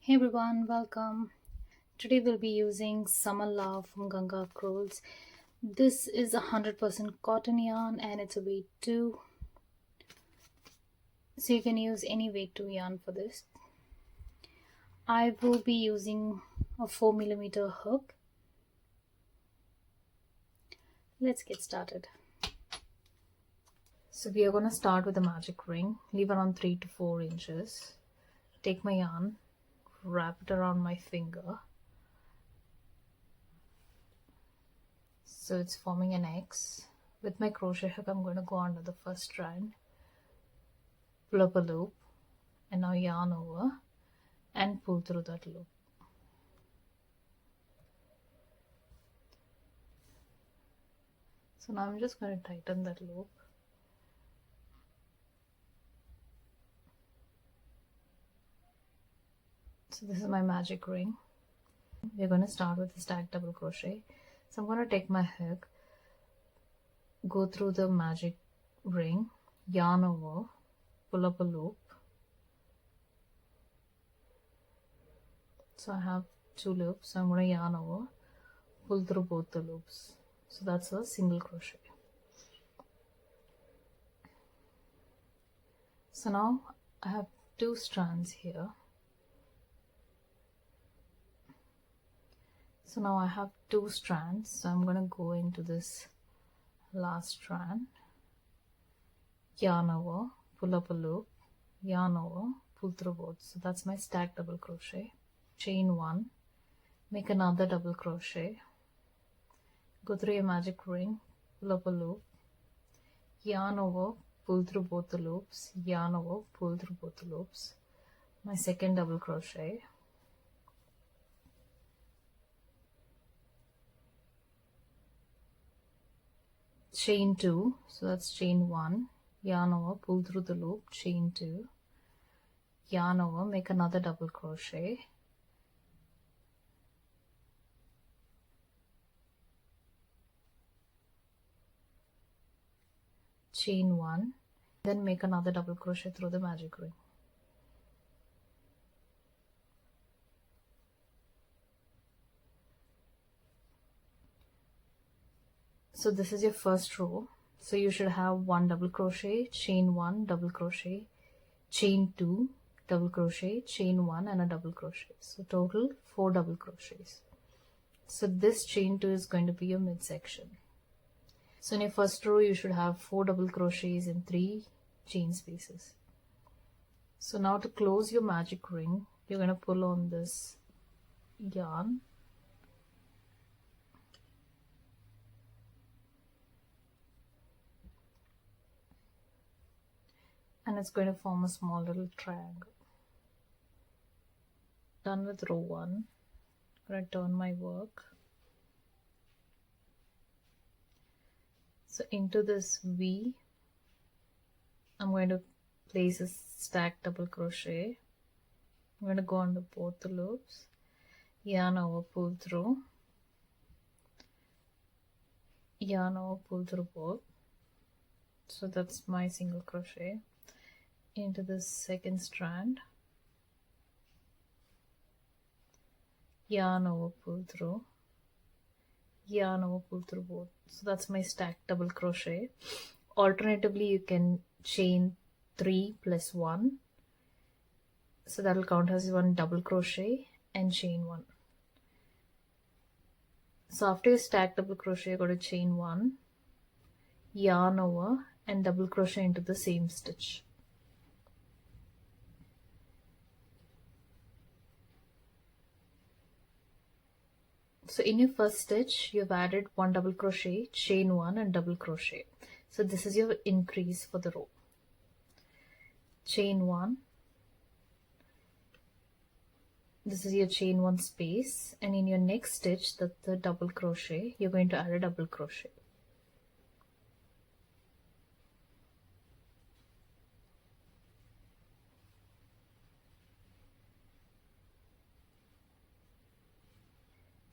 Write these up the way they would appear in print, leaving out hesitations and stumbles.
Hey everyone, welcome. Today we'll be using Summer Love from Ganga Acrowools. This is 100% cotton yarn and it's a weight 2. So you can use any weight 2 yarn for this. I will be using a 4mm hook. Let's get started. So we are going to start with a magic ring. Leave around 3 to 4 inches. Take my yarn, wrap it around my finger. So it's forming an X. With my crochet hook, I'm going to go under the first strand, pull up a loop, and now yarn over and pull through that loop. So now I'm just going to tighten that loop. So this is my magic ring. We're going to start with a stacked double crochet. So I'm going to take my hook, go through the magic ring, yarn over, pull up a loop. So I have 2 loops, so I'm going to yarn over, pull through both the loops. So that's a single crochet. So now I have 2 strands here. So now I have 2 strands, so I'm going to go into this last strand, yarn over, pull up a loop, yarn over, pull through both. So that's my stacked double crochet. Chain 1, make another double crochet, go through your magic ring, pull up a loop, yarn over, pull through both the loops, yarn over, pull through both the loops. My second double crochet, chain 2, so that's chain 1, yarn over, pull through the loop, chain 2, yarn over, make another double crochet, chain 1, then make another double crochet through the magic ring. So this is your first row. So you should have 1 double crochet, chain 1, double crochet, chain 2, double crochet, chain 1 and a double crochet. So total 4 double crochets. So this chain 2 is going to be your midsection. So in your first row you should have 4 double crochets and 3 chain spaces. So now to close your magic ring, you're going to pull on this yarn. And it's going to form a small little triangle. Done with row 1. I'm going to turn my work. So into this V, I'm going to place a stacked double crochet. I'm going to go under both the loops, yarn over, pull through, yarn over, pull through both. So that's my single crochet. Into this second strand, yarn over, pull through, yarn over, pull through both. So that's my stacked double crochet. Alternatively, you can chain 3 plus 1, so that will count as 1 double crochet and chain 1. So after you stack double crochet, you got to chain 1, yarn over and double crochet into the same stitch. So in your first stitch, you've added 1 double crochet, chain 1 and double crochet. So this is your increase for the row. Chain 1. This is your chain 1 space, and in your next stitch, that's the double crochet, you're going to add a double crochet.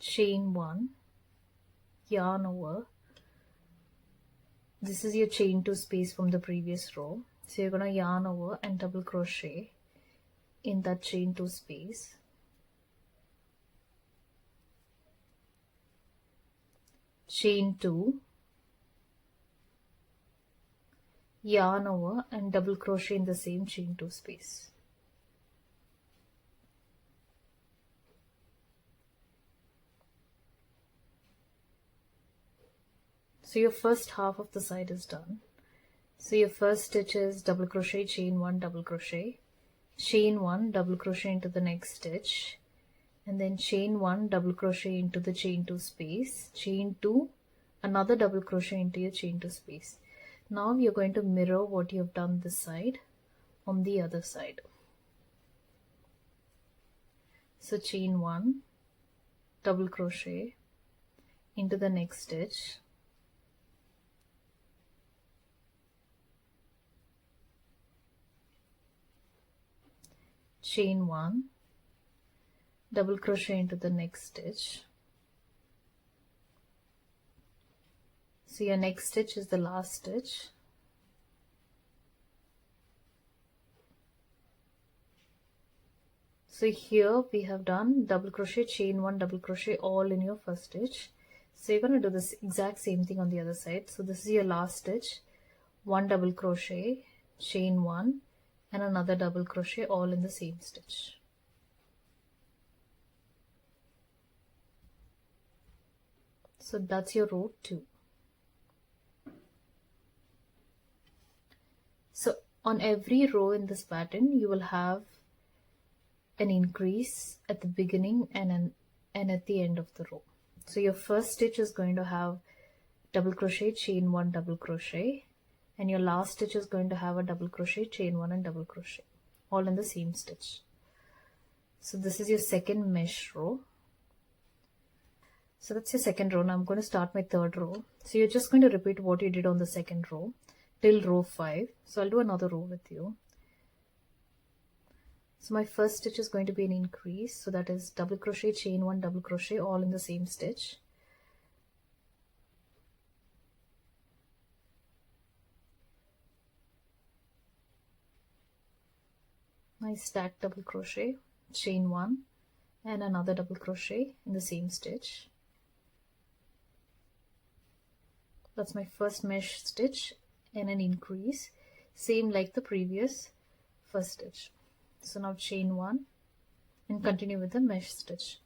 Chain 1, yarn over. This is your chain 2 space from the previous row. So you're going to yarn over and double crochet in that chain 2 space. chain 2, yarn over and double crochet in the same chain 2 space. So your first half of the side is done. So your first stitch is double crochet, chain 1, double crochet, chain 1, double crochet into the next stitch, and then chain 1, double crochet into the chain 2 space, chain 2, another double crochet into your chain 2 space. Now you're going to mirror what you have done this side on the other side. So chain 1, double crochet into the next stitch, chain 1, double crochet into the next stitch. So your next stitch is the last stitch. So here we have done double crochet, chain 1, double crochet all in your first stitch. So you're going to do this exact same thing on the other side. So this is your last stitch, 1 double crochet, chain 1, and another double crochet all in the same stitch. So that's your row 2. So on every row in this pattern you will have an increase at the beginning and at the end of the row. So your first stitch is going to have double crochet, chain 1, double crochet, and your last stitch is going to have a double crochet, chain 1 and double crochet all in the same stitch. So this is your second mesh row. So that's your second row. Now I'm going to start my third row. So you're just going to repeat what you did on the second row till row 5. So I'll do another row with you. So my first stitch is going to be an increase, so that is double crochet, chain 1, double crochet all in the same stitch. Nice stack double crochet, chain 1 and another double crochet in the same stitch. That's my first mesh stitch and an increase, same like the previous first stitch. So now chain 1 and continue with the mesh stitch.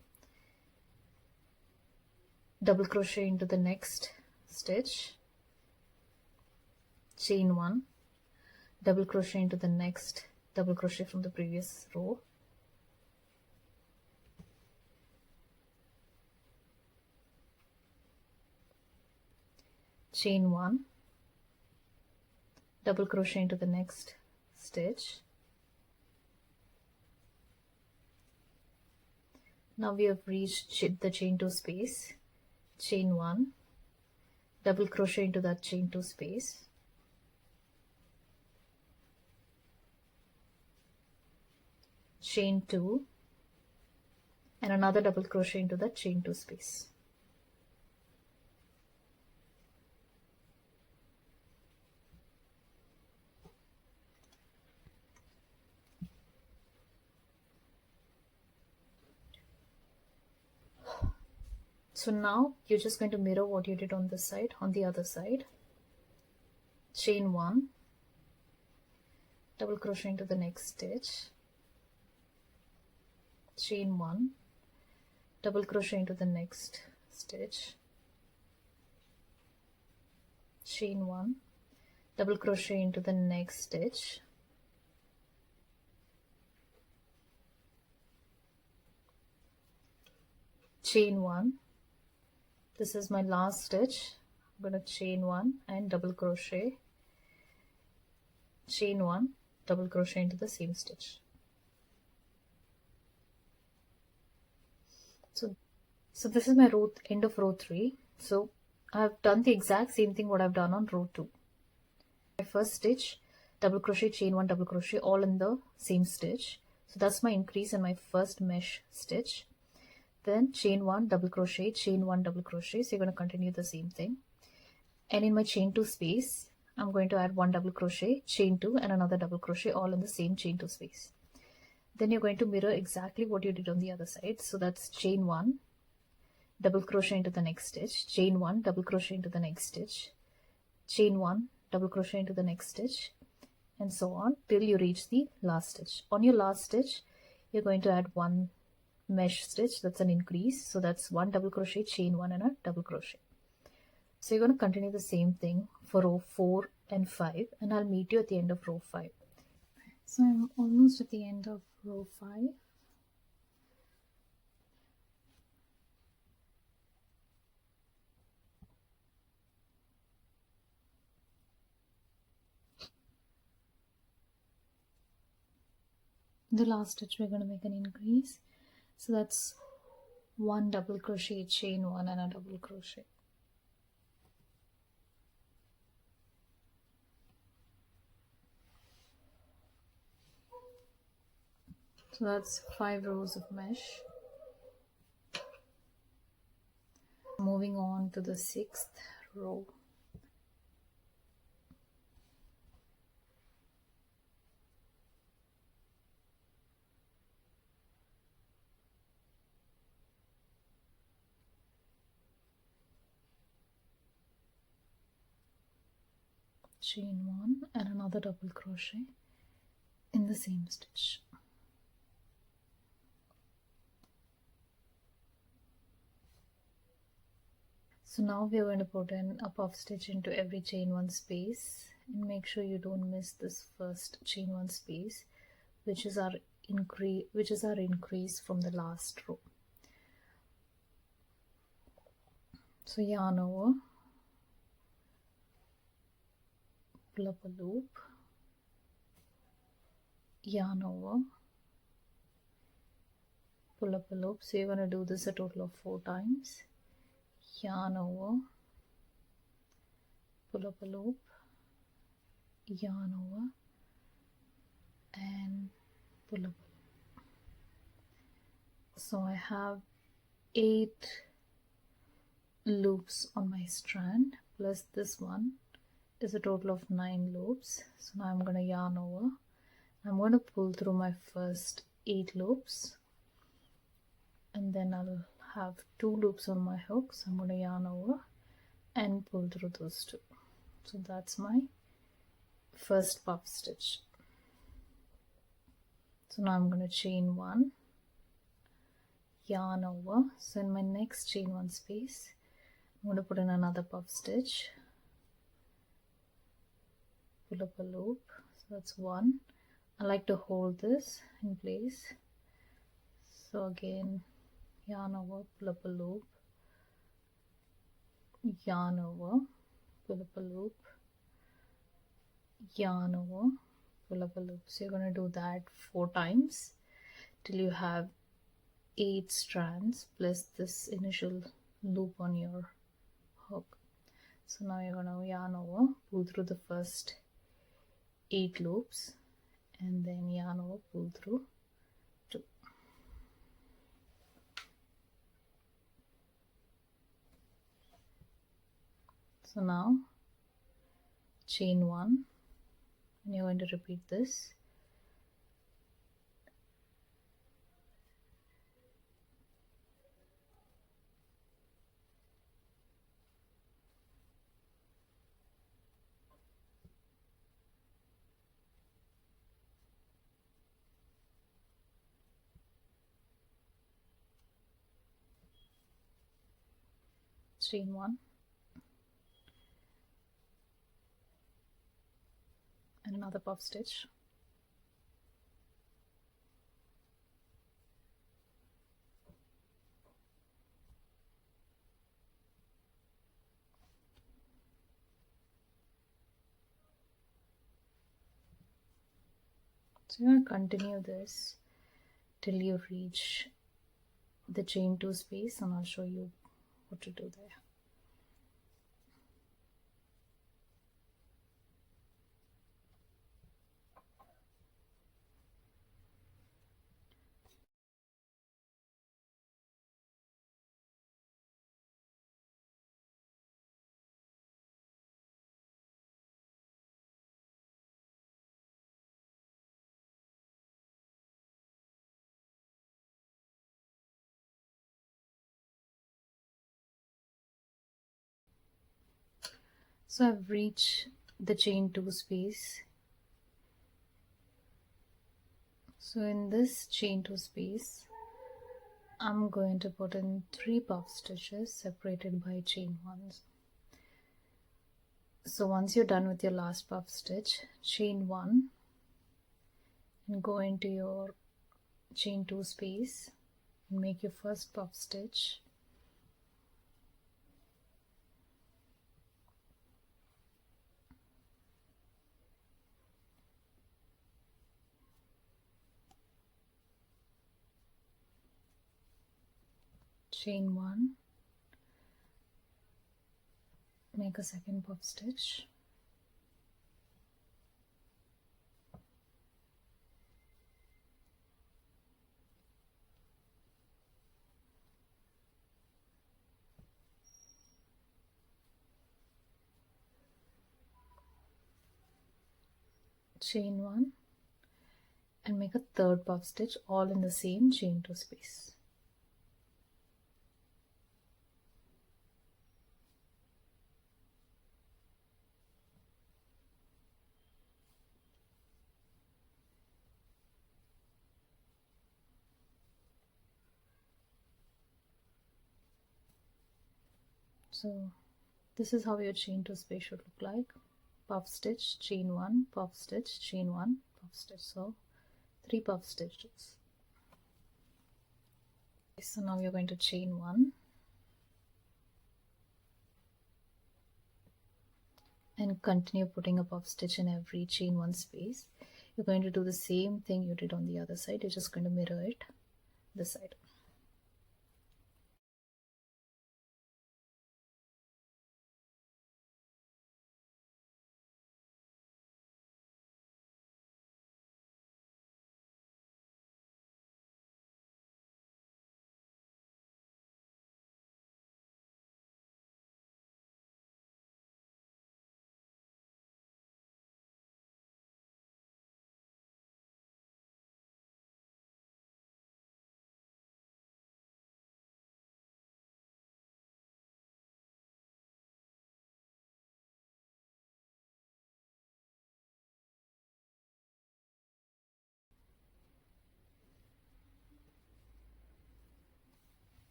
Double crochet into the next stitch, chain 1, double crochet into the next double crochet from the previous row, chain 1, double crochet into the next stitch. Now we have reached the chain 2 space, chain 1, double crochet into that chain 2 space, chain 2 and another double crochet into that chain 2 space. So now you're just going to mirror what you did on this side, on the other side. Chain 1, double crochet into the next stitch, chain 1, double crochet into the next stitch, chain 1, double crochet into the next stitch, chain 1. This is my last stitch. I'm going to chain 1 and double crochet, chain 1, double crochet into the same stitch. So this is my row, end of row 3. So I've done the exact same thing what I've done on row 2. My first stitch, double crochet, chain 1, double crochet all in the same stitch. So that's my increase in my first mesh stitch. Then chain 1, double crochet, chain 1, double crochet. So you're going to continue the same thing. And in my chain 2 space, I'm going to add 1 double crochet, chain 2 and another double crochet all in the same chain 2 space. Then you're going to mirror exactly what you did on the other side. So that's chain 1, double crochet into the next stitch, chain 1, double crochet into the next stitch, chain 1, double crochet into the next stitch, and so on till you reach the last stitch. On your last stitch, you're going to add one mesh stitch, that's an increase, so that's 1 double crochet, chain 1 and a double crochet. So you're going to continue the same thing for row 4 and 5, and I'll meet you at the end of row 5. So I'm almost at the end of row 5. The last stitch we're going to make an increase, so that's 1 double crochet, chain 1 and a double crochet. So that's 5 rows of mesh. Moving on to the 6th row. Chain 1 and another double crochet in the same stitch. So now we are going to put in a puff stitch into every chain 1 space, and make sure you don't miss this first chain 1 space, which is our increase from the last row. So yarn over, pull up a loop, yarn over, pull up a loop. So you're going to do this a total of 4 times. Yarn over, pull up a loop, yarn over, and pull up a loop. So I have 8 loops on my strand, plus this one is a total of 9 loops. So now I'm going to yarn over. I'm going to pull through my first 8 loops, and then I'll have 2 loops on my hook, so I'm going to yarn over and pull through those 2. So that's my first puff stitch. So now I'm going to chain 1, yarn over. So in my next chain 1 space, I'm going to put in another puff stitch, pull up a loop. So that's 1. I like to hold this in place. So again, yarn over, pull up a loop, yarn over, pull up a loop, yarn over, pull up a loop. So you're going to do that 4 times till you have 8 strands plus this initial loop on your hook. So now you're going to yarn over, pull through the first 8 loops, and then yarn over, pull through 2. So now chain 1, and you're going to repeat this. Chain 1 and another puff stitch, so you're going to continue this till you reach the chain 2 space, and I'll show you what to do there. So I've reached the chain 2 space. So in this chain 2 space, I'm going to put in 3 puff stitches separated by chain 1s. So once you're done with your last puff stitch, chain 1 and go into your chain 2 space and make your first puff stitch. Chain 1, make a second puff stitch, chain 1 and make a third puff stitch, all in the same chain 2 space. So this is how your chain 2 space should look like. Puff stitch, chain 1, puff stitch, chain 1, puff stitch. So 3 puff stitches. So now you're going to chain 1 and continue putting a puff stitch in every chain 1 space. You're going to do the same thing you did on the other side. You're just going to mirror it this side.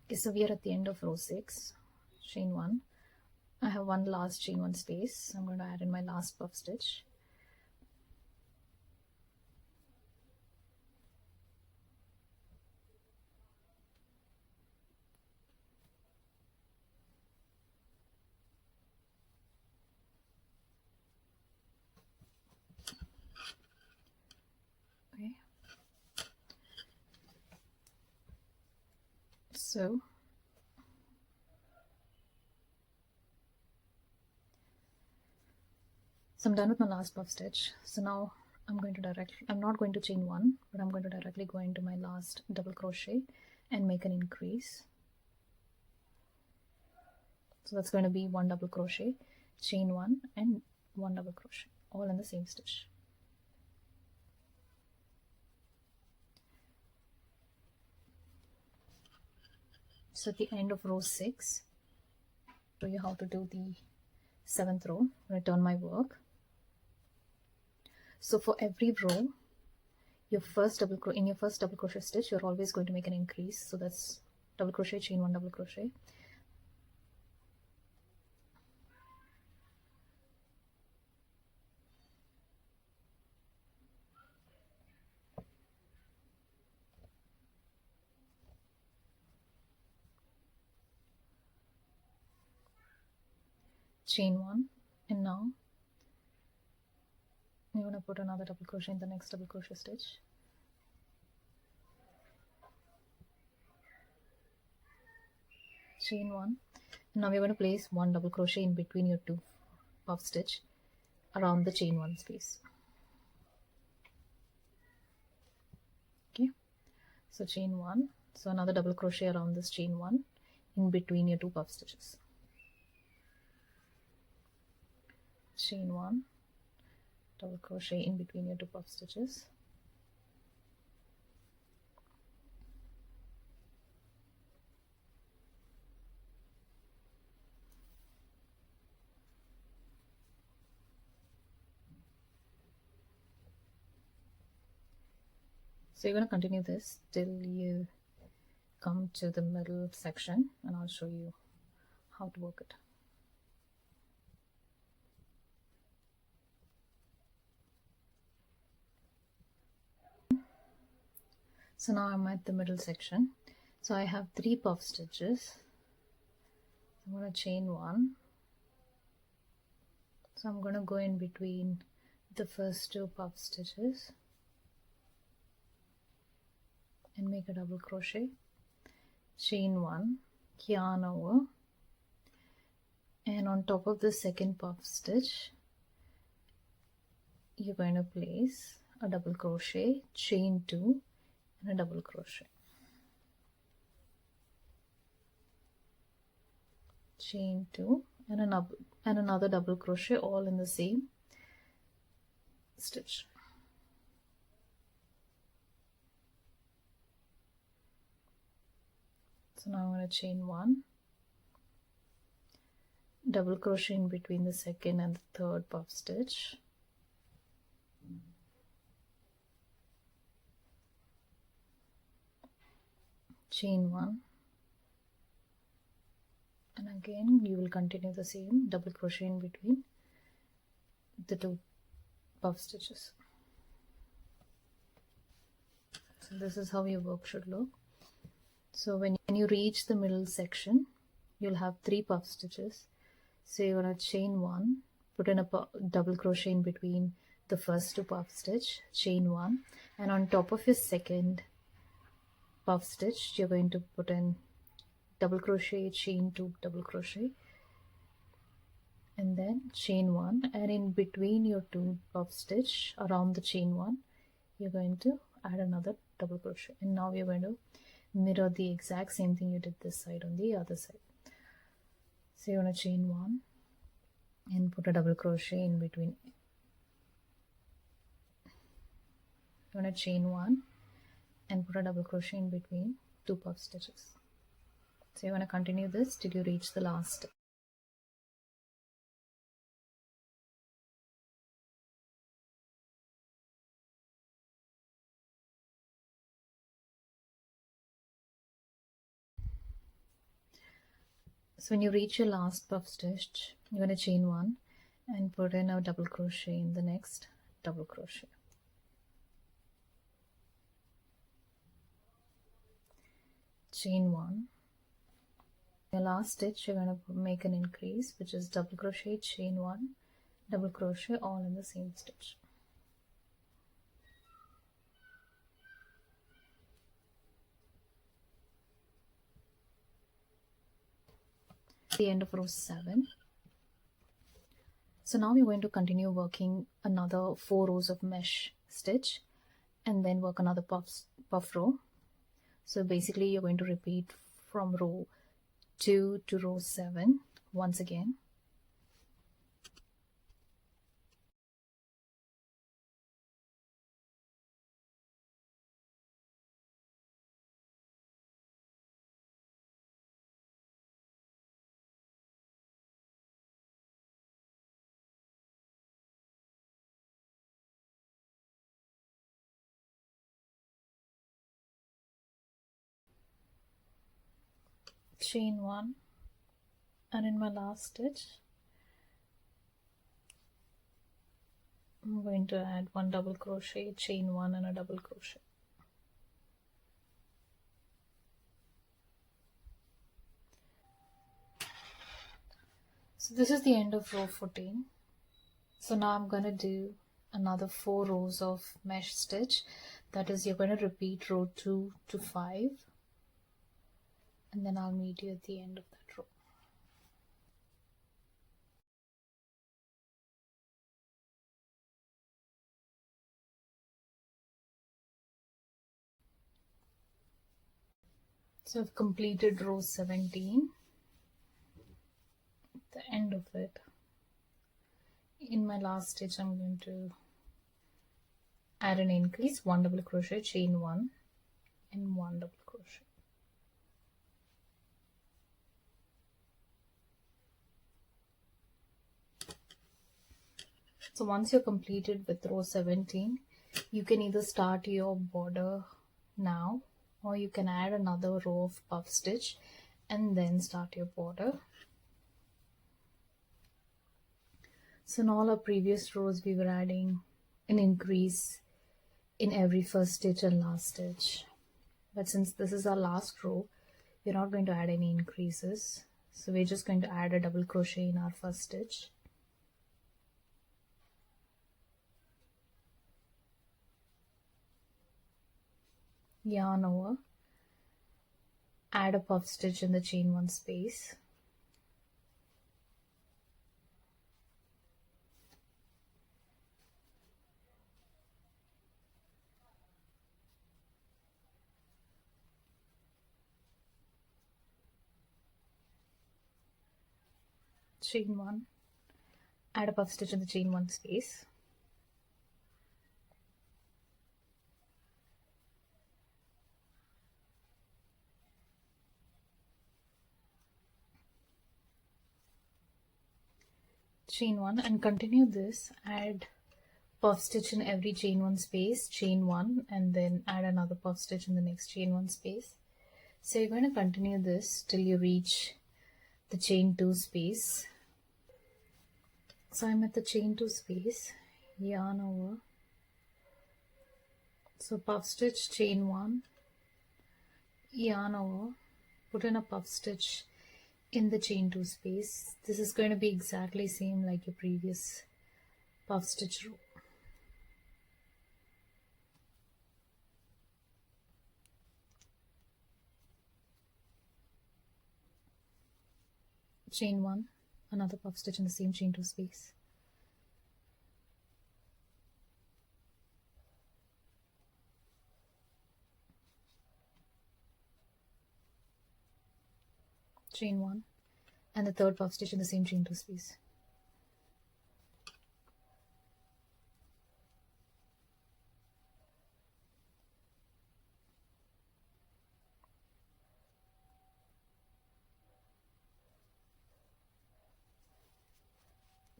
Okay, so we are at the end of row 6, chain 1. I have one last chain 1 space. I'm going to add in my last puff stitch. Okay. So I'm done with my last puff stitch. So now I'm not going to chain 1, but I'm going to directly go into my last double crochet and make an increase. So that's going to be 1 double crochet, chain 1 and 1 double crochet, all in the same stitch. So at the end of row 6, show you how to do the 7th row. Return my work. So for every row, in your first double crochet stitch, you're always going to make an increase. So that's double crochet, chain 1, double crochet. Chain 1, and now you're going to put another double crochet in the next double crochet stitch. Chain 1, and now we're going to place 1 double crochet in between your 2 puff stitch around the chain 1 space. Okay, so chain 1, so another double crochet around this chain 1 in between your 2 puff stitches. Chain 1, double crochet in between your 2 puff stitches. So you're going to continue this till you come to the middle section, and I'll show you how to work it. So now I'm at the middle section. So I have 3 puff stitches. I'm going to chain 1. So I'm going to go in between the first 2 puff stitches and make a double crochet, chain 1, yarn over, and on top of the second puff stitch you're going to place a double crochet, chain 2, and a double crochet, chain 2, and another double crochet, all in the same stitch. So now I'm going to chain 1, double crochet in between the second and the third puff stitch, chain 1, and again you will continue the same, double crochet in between the 2 puff stitches. So this is how your work should look. So when you reach the middle section, you'll have 3 puff stitches. So you're going to chain 1, put in a double crochet in between the first 2 puff stitch, chain 1, and on top of your second puff stitch you're going to put in double crochet, chain 2, double crochet, and then chain 1, and in between your 2 puff stitch around the chain 1 you're going to add another double crochet. And now you're going to mirror the exact same thing you did this side on the other side. So you're going to chain 1 and put a double crochet in between. You're going to chain 1 and put a double crochet in between 2 puff stitches. So you're going to continue this till you reach the last step. So when you reach your last puff stitch, you're going to chain 1 and put in a double crochet in the next double crochet. Chain 1. Your last stitch you're going to make an increase, which is double crochet, chain 1, double crochet, all in the same stitch. The end of row 7. So now we're going to continue working another 4 rows of mesh stitch and then work another puff row. So basically you're going to repeat from row 2 to row 7 once again. Chain 1, and in my last stitch I'm going to add 1 double crochet, chain 1, and a double crochet. So this is the end of row 14. So now I'm going to do another 4 rows of mesh stitch. That is, you're going to repeat row 2 to 5, and then I'll meet you at the end of that row. So I've completed row 17, at the end of it. In my last stitch I'm going to add an increase, 1 double crochet, chain 1, and 1 double crochet. So once you're completed with row 17, you can either start your border now, or you can add another row of puff stitch and then start your border. So in all our previous rows we were adding an increase in every first stitch and last stitch, but since this is our last row, we're not going to add any increases, so we're just going to add a double crochet in our first stitch. Yarn over, add a puff stitch in the chain one space, chain one, add a puff stitch in the chain one space, chain one, and continue this. Add puff stitch in every chain one space, chain one, and then add another puff stitch in the next chain one space. So you're going to continue this till you reach the chain two space. So I'm at the chain two space, yarn over, so puff stitch, chain one, yarn over, put in a puff stitch in the chain two space. This is going to be exactly same like your previous puff stitch row. Chain one, another puff stitch in the same chain two space, chain one, and the third puff stitch in the same chain two space,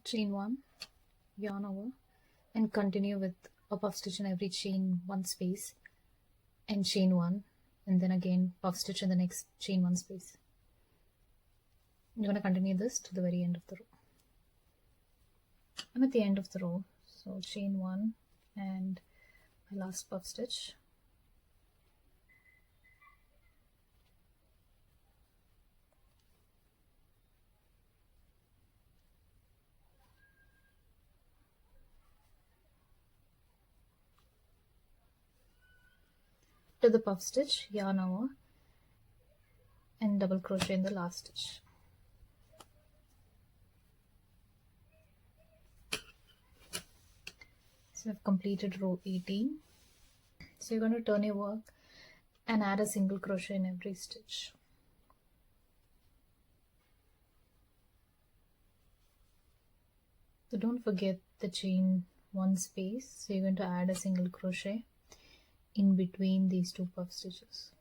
chain one, yarn over, and continue with a puff stitch in every chain one space and chain one, and then again puff stitch in the next chain one space. You're going to continue this to the very end of the row. I'm at the end of the row, so chain one and my last puff stitch, to the puff stitch, yarn over, and double crochet in the last stitch. So I've completed row 18. So you're going to turn your work and add a single crochet in every stitch. So don't forget the chain one space, so you're going to add a single crochet in between these two puff stitches.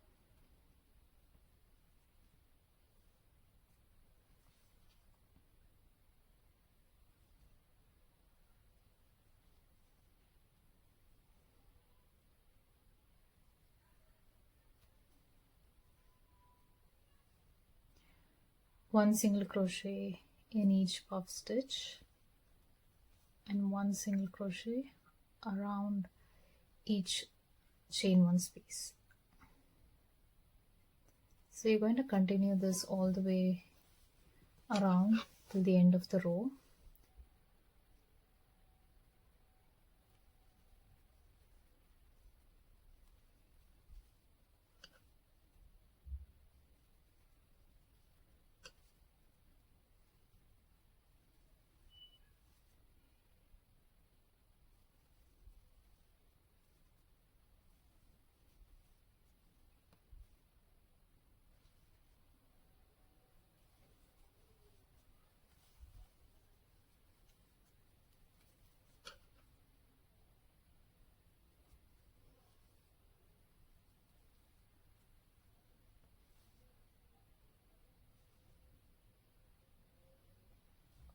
One single crochet in each puff stitch and one single crochet around each chain one space. So you're going to continue this all the way around till the end of the row.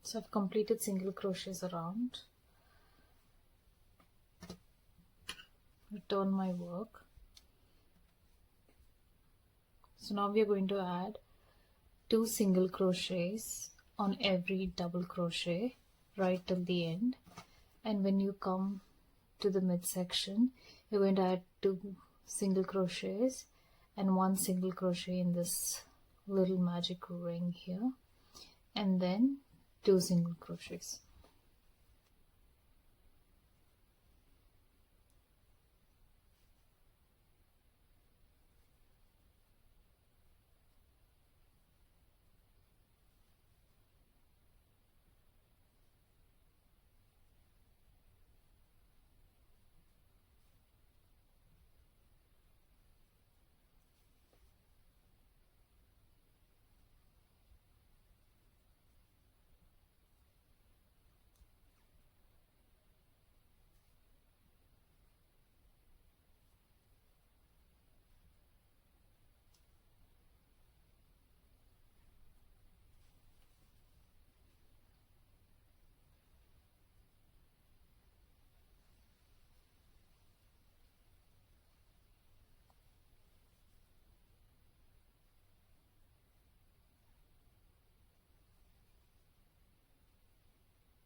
So I've completed single crochets around. Return my work So now we are going to add 2 single crochets on every double crochet right till the end, and when you come to the midsection you're going to add 2 single crochets and 1 single crochet in this little magic ring here, and then 2 single crochets.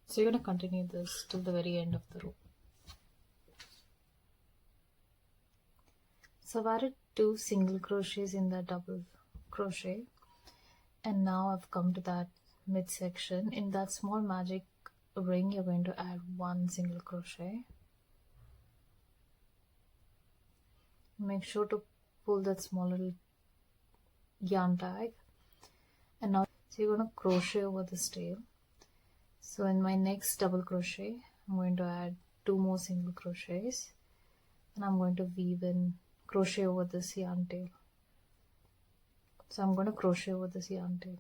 So you're going to continue this till the very end of the row. So I've added 2 single crochets in the double crochet, and now I've come to that midsection. In that small magic ring you're going to add 1 single crochet. Make sure to pull that small little yarn tag, and now so you're going to crochet over this tail. So in my next double crochet I'm going to add 2 more single crochets, and I'm going to weave in crochet over this yarn tail. So I'm going to crochet over this yarn tail.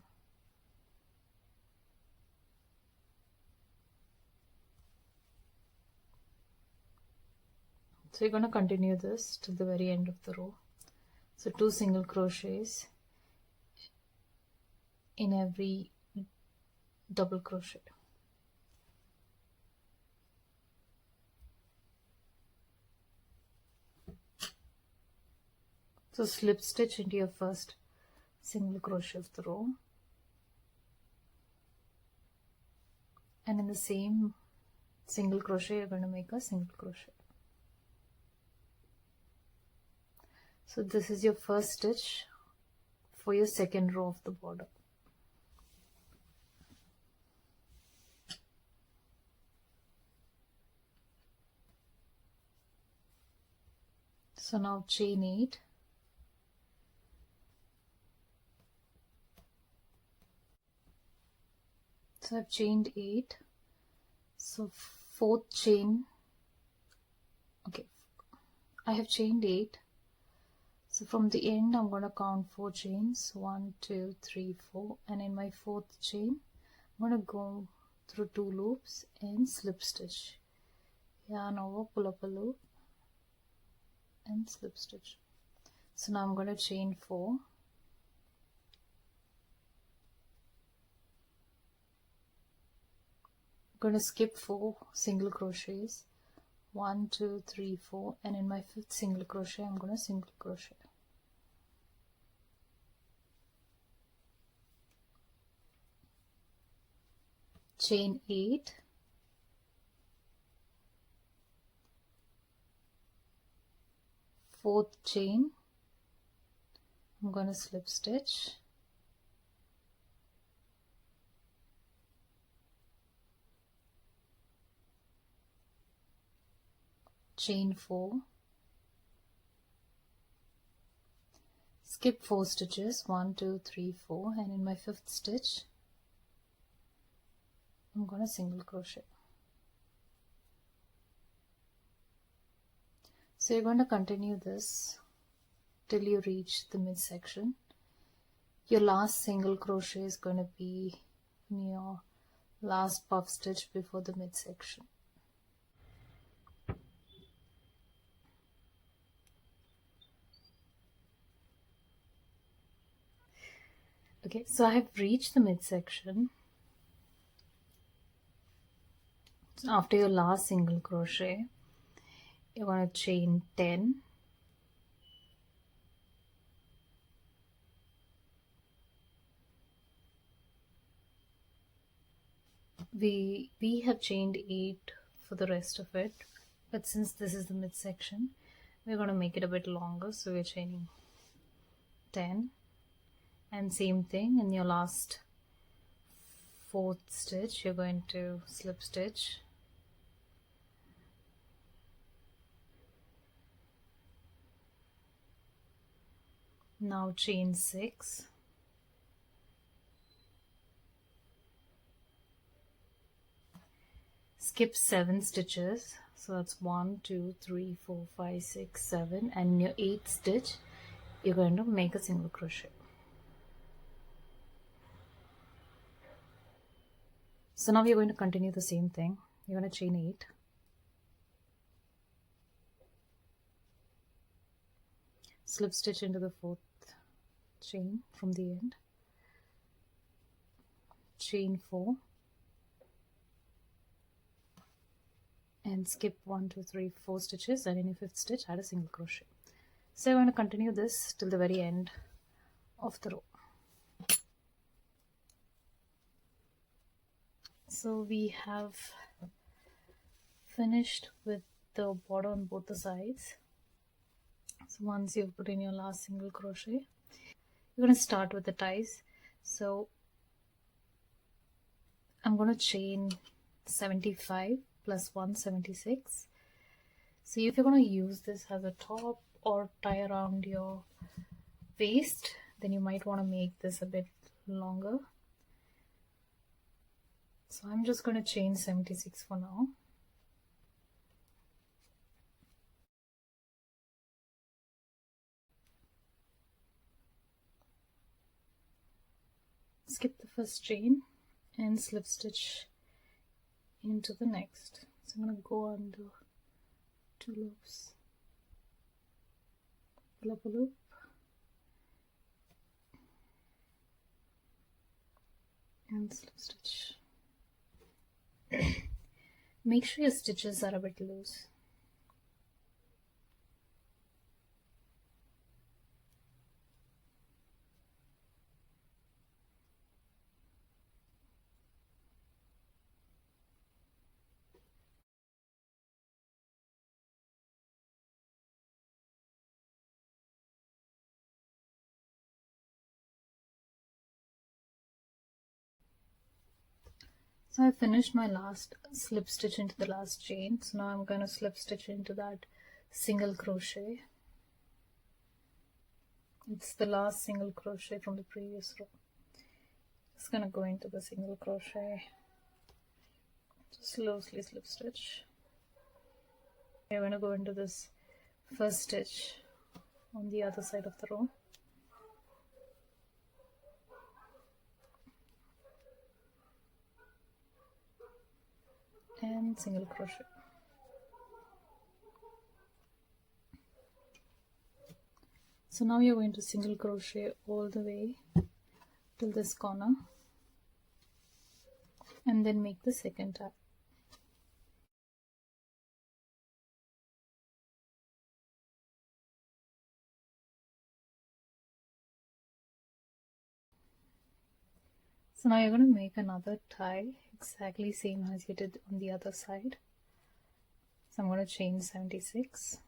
So you're going to continue this till the very end of the row. So 2 single crochets in every double crochet. So slip stitch into your first single crochet of the row, and in the same single crochet you're going to make a single crochet. So this is your first stitch for your second row of the border. So now chain 8. So I've chained 8. So 4th chain, okay, I have chained 8. So from the end I'm going to count 4 chains, 1 2 3 4, and in my 4th chain I'm going to go through 2 loops and slip stitch, yarn over, pull up a loop and slip stitch. So now I'm going to chain 4, going to skip 4 single crochets, 1 2 3 4, and in my 5th single crochet I'm going to single crochet. Chain 8, fourth chain, I'm going to slip stitch, chain 4, skip 4 stitches, 1 2 3 4, and in my 5th stitch I'm going to single crochet. So you're going to continue this till you reach the midsection. Your last single crochet is going to be in your last puff stitch before the midsection. Okay, so I have reached the midsection. So after your last single crochet, you're going to chain 10, we have chained 8 for the rest of it, but since this is the midsection, we're going to make it a bit longer, so we're chaining 10. And same thing, in your last 4th stitch you're going to slip stitch, now chain 6, skip 7 stitches, so that's 1 2 3 4 5 6 7, and in your 8th stitch you're going to make a single crochet. So now we're going to continue the same thing. You're going to chain 8, slip stitch into the 4th chain from the end, chain 4, and skip 1 2 3 4 stitches, and in your 5th stitch add a single crochet. So you're going to continue this till the very end of the row. So we have finished with the border on both the sides. So once you've put in your last single crochet, you're going to start with the ties. So I'm going to chain 75 plus 176. So if you're going to use this as a top or tie around your waist, then you might want to make this a bit longer. So I'm just going to chain 76 for now. Skip the first chain and slip stitch into the next. So I'm going to go under 2 loops, pull up a loop, and slip stitch. Make sure your stitches are a bit loose. So I finished my last slip stitch into the last chain. So now I'm going to slip stitch into that single crochet. It's the last single crochet from the previous row. Just going to go into the single crochet, just loosely slip stitch. You're going to go into this first stitch on the other side of the row. And single crochet. So now you're going to single crochet all the way till this corner and then make the second tab. So now you're going to make another tie exactly same as you did on the other side. So I'm going to chain 76.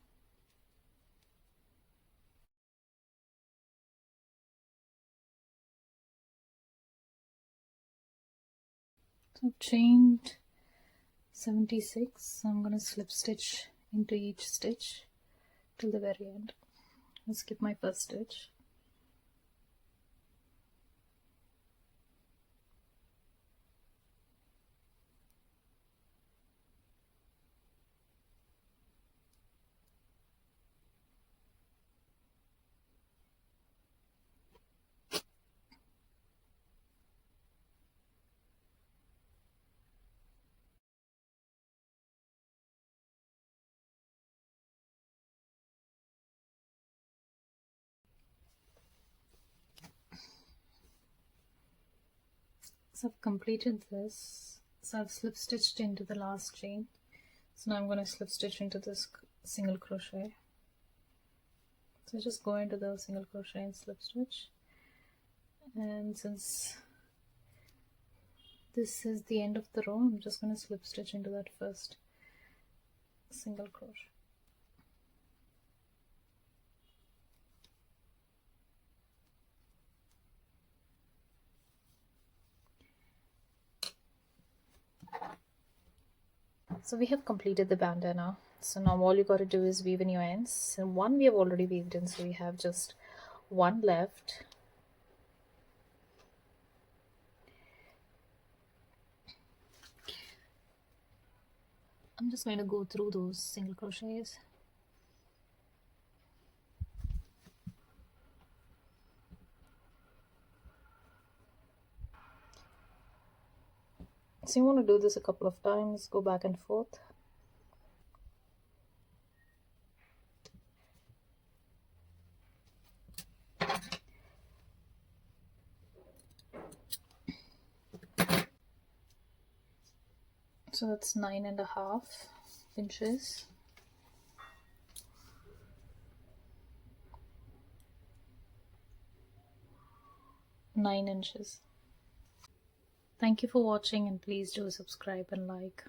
So I've chained 76. So I'm going to slip stitch into each stitch till the very end. I'll skip my first stitch. So I've completed this. So I've slip stitched into the last chain. So now I'm going to slip stitch into this single crochet. So just go into the single crochet and slip stitch. And since this is the end of the row. I'm just going to slip stitch into that first single crochet. So we have completed the bandana. So now all you got to do is weave in your ends. And one we have already weaved in, so we have just one left. I'm just going to go through those single crochets. So you want to do this a couple of times, go back and forth. So that's 9.5 inches. Nine inches. Thank you for watching, and please do subscribe and like.